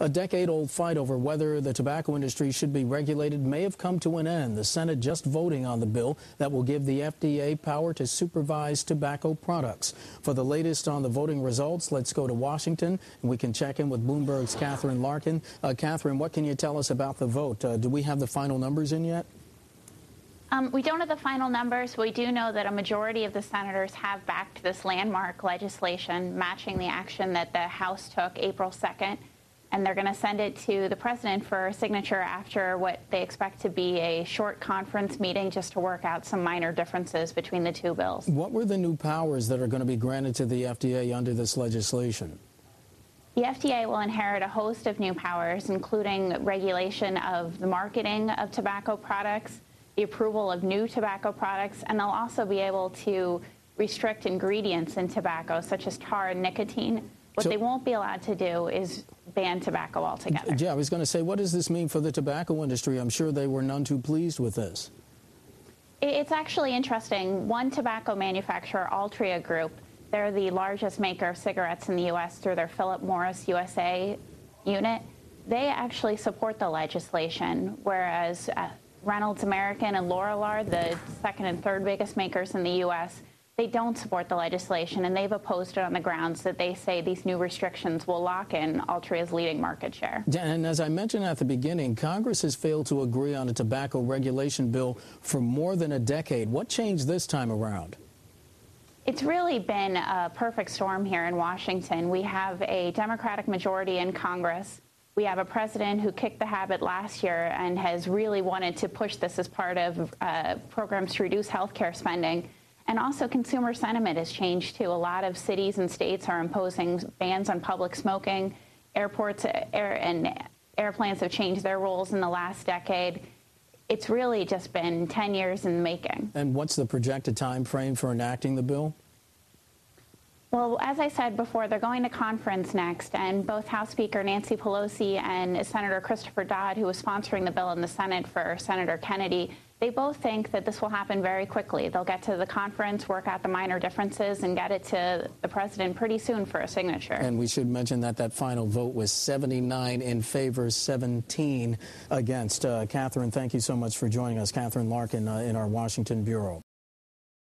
A decade-old fight over whether the tobacco industry should be regulated may have come to an end. The Senate just voting on the bill that will give the FDA power to supervise tobacco products. For the latest on the voting results, let's go to Washington, and we can check in with Bloomberg's Catherine Larkin. Catherine, what can you tell us about the vote? Do we have the final numbers in yet? We don't have the final numbers. We do know that a majority of the senators have backed this landmark legislation, matching the action that the House took April 2nd. And they're going to send it to the president for signature after what they expect to be a short conference meeting just to work out some minor differences between the two bills. What were the new powers that are going to be granted to the FDA under this legislation? The FDA will inherit a host of new powers, including regulation of the marketing of tobacco products, the approval of new tobacco products, and they'll also be able to restrict ingredients in tobacco, such as tar and nicotine. What they won't be allowed to do is ban tobacco altogether. Yeah, I was going to say, what does this mean for the tobacco industry? I'm sure they were none too pleased with this. It's actually interesting. One tobacco manufacturer, Altria Group, they're the largest maker of cigarettes in the U.S. through their Philip Morris USA unit. They actually support the legislation, whereas Reynolds American and Lorillard, the second and third biggest makers in the U.S., they don't support the legislation, and they've opposed it on the grounds that they say these new restrictions will lock in Altria's leading market share. And as I mentioned at the beginning, Congress has failed to agree on a tobacco regulation bill for more than a decade. What changed this time around? It's really been a perfect storm here in Washington. We have a Democratic majority in Congress. We have a president who kicked the habit last year and has really wanted to push this as part of programs to reduce health care spending. And also consumer sentiment has changed, too. A lot of cities and states are imposing bans on public smoking. Airports and airplanes have changed their rules in the last decade. It's really just been 10 years in the making. And what's the projected time frame for enacting the bill? Well, as I said before, they're going to conference next, and both House Speaker Nancy Pelosi and Senator Christopher Dodd, who was sponsoring the bill in the Senate for Senator Kennedy, they both think that this will happen very quickly. They'll get to the conference, work out the minor differences, and get it to the president pretty soon for a signature. And we should mention that that final vote was 79 in favor, 17 against. Catherine, thank you so much for joining us. Catherine Larkin in our Washington bureau.